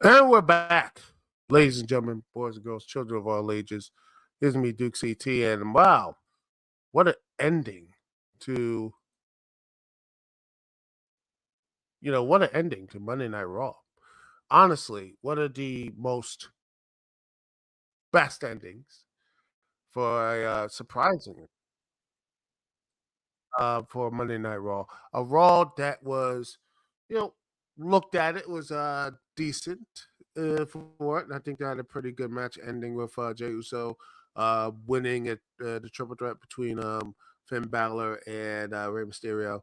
And we're back, ladies and gentlemen, boys and girls, children of all ages. Here's me, Dukect, and wow, what an ending to what an ending to Monday Night Raw. Honestly, one of the most best endings for a surprising for Monday Night Raw. A Raw that was, you know, looked at it was decent for it. And I think they had a pretty good match ending with Jey Uso winning at the triple threat between Finn Balor and Rey Mysterio.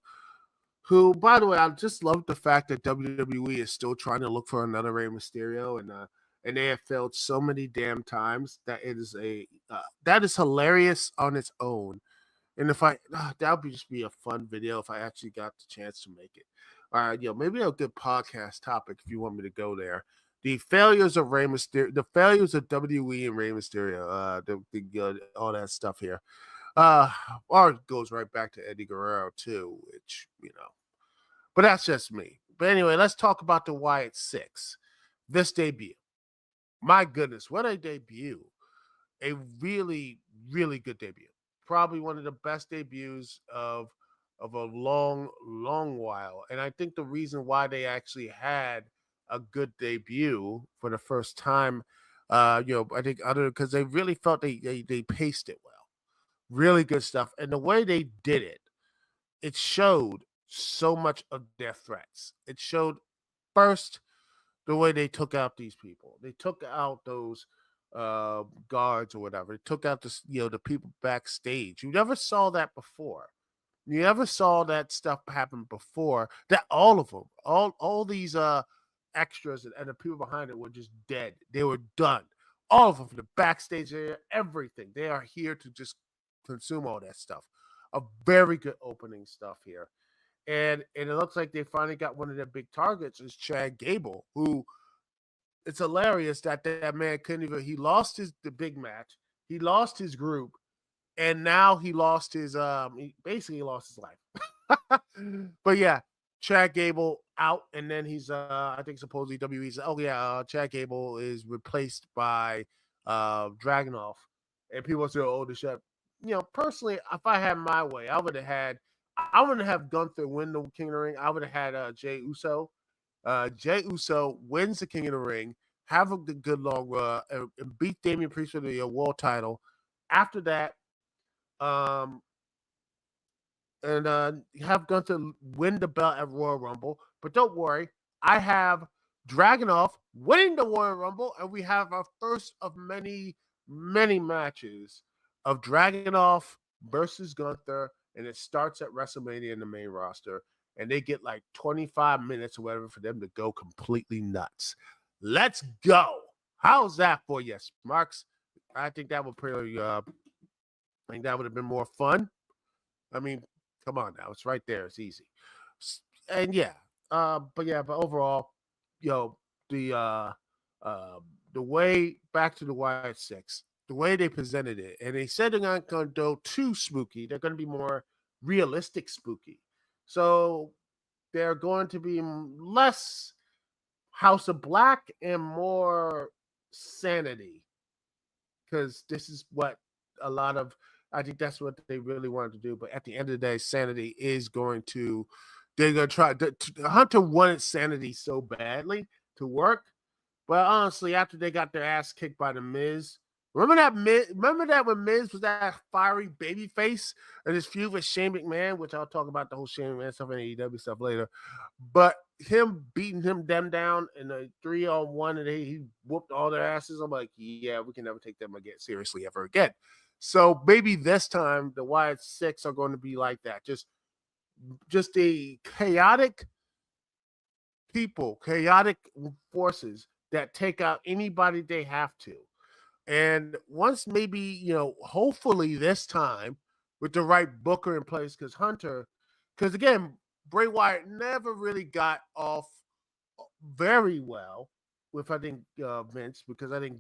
Who, by the way, I just love the fact that WWE is still trying to look for another Rey Mysterio, and they have failed so many damn times that it is that is hilarious on its own. And if that would just be a fun video if I actually got the chance to make it. All right, maybe a good podcast topic if you want me to go there. The failures of Rey Mysterio, the failures of WWE and Rey Mysterio, all that stuff here. Or it goes right back to Eddie Guerrero too, which but that's just me. But anyway, let's talk about the Wyatt Sicks. This debut, my goodness, what a debut! A really, really good debut. Probably one of the best debuts of a long, long while. And I think the reason why they actually had a good debut for the first time, I think other because they really felt they paced it well. Really good stuff. And the way they did it, it showed so much of their threats. It showed first the way they took out these people. They took out those guards or whatever. They took out the people backstage. You never saw that before. You never saw that stuff happen before. That all of them, all these extras and the people behind it were just dead. They were done. All of them, from the backstage area, everything. They are here to just consume all that stuff. A very good opening stuff here. And it looks like they finally got one of their big targets is Chad Gable, who it's hilarious that man couldn't even. He lost the big match. He lost his group, and now he lost his. He basically lost his life. But yeah, Chad Gable out, and then he's. I think supposedly WWE's. Oh yeah, Chad Gable is replaced by Dragunov, and people say, "Oh, the shit." Personally, if I had my way, I wouldn't have Gunther win the King of the Ring. I would have had Jey Uso. Jey Uso wins the King of the Ring, have a good long and beat Damian Priest for the world title. After that, um, and have Gunther win the belt at Royal Rumble. But don't worry, I have Dragunov winning the Royal Rumble, and we have our first of many, many matches of Dragunov versus Gunther, and it starts at WrestleMania in the main roster, and they get like 25 minutes or whatever for them to go completely nuts. Let's go. How's that for you, Marks? I think that would pretty. I think that would have been more fun. I mean, come on now, it's right there. It's easy, and but overall, yo, the uh, the way back to the Wyatt Sicks, the way they presented it, and they said they're not going to go too spooky. They're going to be more realistic spooky. So they're going to be less House of Black and more sanity, because this is what a lot of I think that's what they really wanted to do. But at the end of the day, sanity is going to they're going to try. Hunter wanted sanity so badly to work, but honestly, after they got their ass kicked by the Miz, remember that when Miz was that fiery baby face and his feud with Shane McMahon, which I'll talk about the whole Shane McMahon stuff and AEW stuff later. But him beating them down in a 3-on-1 and he whooped all their asses. I'm like, yeah, we can never take them again seriously ever again. So maybe this time the Wyatt Sicks are going to be like that. Just a chaotic people, chaotic forces that take out anybody they have to. And once maybe, hopefully this time with the right booker in place, because again, Bray Wyatt never really got off very well with, I think, Vince, because I think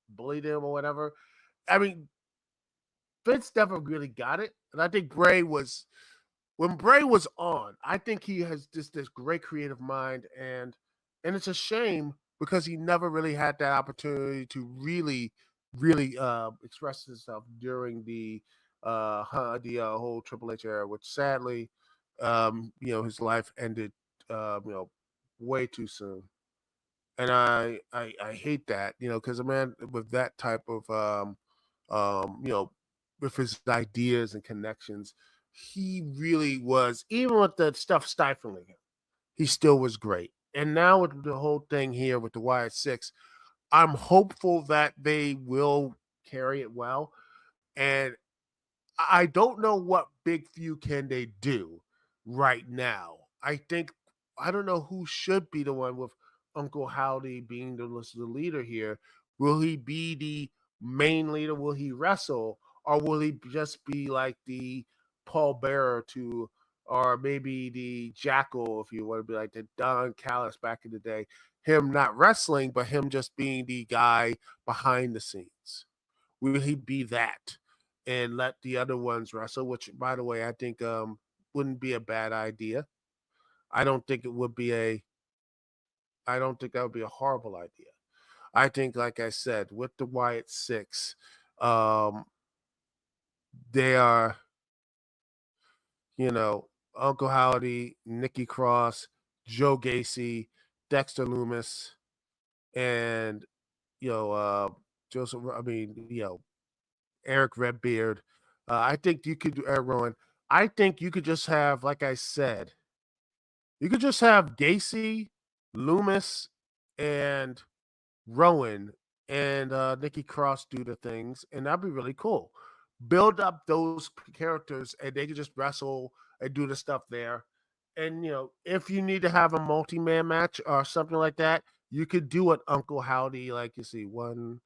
bullied him or whatever. I mean, Vince never really got it. And I think when Bray was on, I think he has this great creative mind, and it's a shame because he never really had that opportunity to really express himself during the whole Triple H era, which sadly, his life ended, way too soon. And I hate that, because a man with that type of um, you know, with his ideas and connections, he really was, even with the stuff stifling him, he still was great. And now with the whole thing here with the Wyatt Six, I'm hopeful that they will carry it well. And I don't know what big feud can they do right now. I don't know who should be the one with Uncle Howdy being the leader here. Will he be the main leader? Will he wrestle, or will he just be like the Paul Bearer to, or maybe the Jackal, if you want to be like the Don Callis back in the day? Him not wrestling, but him just being the guy behind the scenes. Will he be that and let the other ones wrestle? Which, by the way, I think wouldn't be a bad idea. I don't think it would be a. I don't think that would be a horrible idea. I think, like I said, with the Wyatt Six, um, they are, Uncle Howdy, Nikki Cross, Joe Gacy, Dexter Loomis, and you know, uh, Joseph. I mean, Eric Redbeard. I think you could do Eric Rowan. I think you could just have, like I said, you could just have Gacy, Loomis, and Rowan and Nikki Cross do the things, and that'd be really cool. Build up those characters, and they could just wrestle and do the stuff there. And if you need to have a multi-man match or something like that, you could do it Uncle Howdy, like you see one,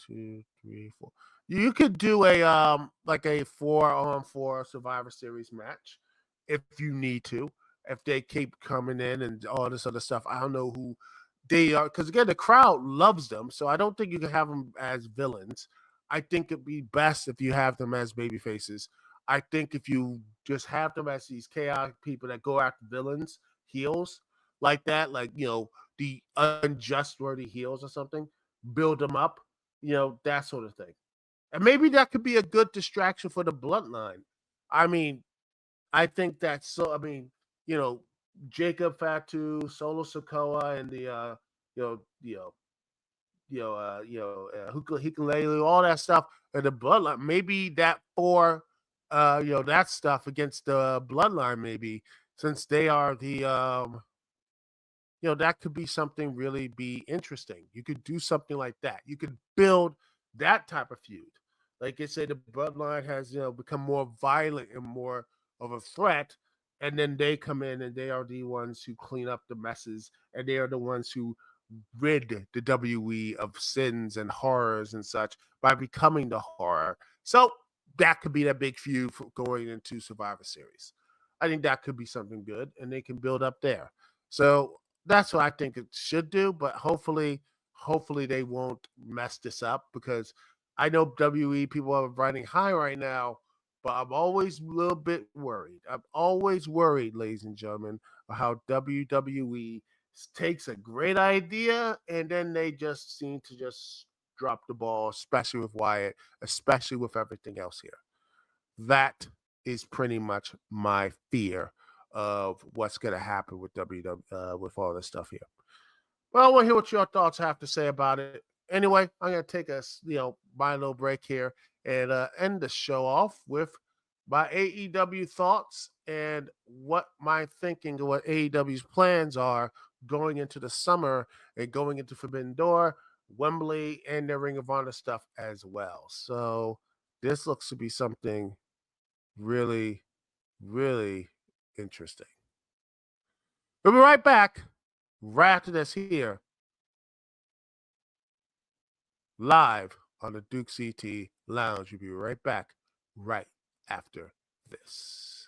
2, 3, 4. You could do a like a 4-on-4 Survivor Series match if you need to. If they keep coming in and all this other stuff, I don't know who they are, because again, the crowd loves them. So I don't think you can have them as villains. I think it'd be best if you have them as baby faces. I think if you just have them as these chaotic people that go after villains, heels like that, like the unjustworthy heels or something, build them up, that sort of thing. And maybe that could be a good distraction for the bloodline. I mean, I think that's so. I mean, you know, Jacob Fatu, Solo Sokoa, and the you know, you know, Hikulele, all that stuff, and the bloodline. Maybe that for that stuff against the bloodline. Maybe since they are the that could be something really be interesting. You could do something like that. You could build that type of feud. Like I say, the bloodline has, become more violent and more of a threat. And then they come in and they are the ones who clean up the messes. And they are the ones who rid the WE of sins and horrors and such by becoming the horror. So that could be that big feud for going into Survivor Series. I think that could be something good, and they can build up there. So that's what I think it should do. But hopefully they won't mess this up, because I know WE people are riding high right now, but I'm always a little bit worried. I'm always worried, ladies and gentlemen, of how WWE takes a great idea and then they just seem to just drop the ball, especially with Wyatt, especially with everything else here. That is pretty much my fear of what's going to happen with WWE, with all this stuff here. Well, I want to hear what your thoughts have to say about it. Anyway, I'm going to take a my little break here and end the show off with my AEW thoughts and what my thinking of what AEW's plans are going into the summer and going into Forbidden Door, Wembley, and the Ring of Honor stuff as well. So this looks to be something really, really interesting. We'll be right back right after this here, live on the Dukect Lounge. We'll be right back right after this.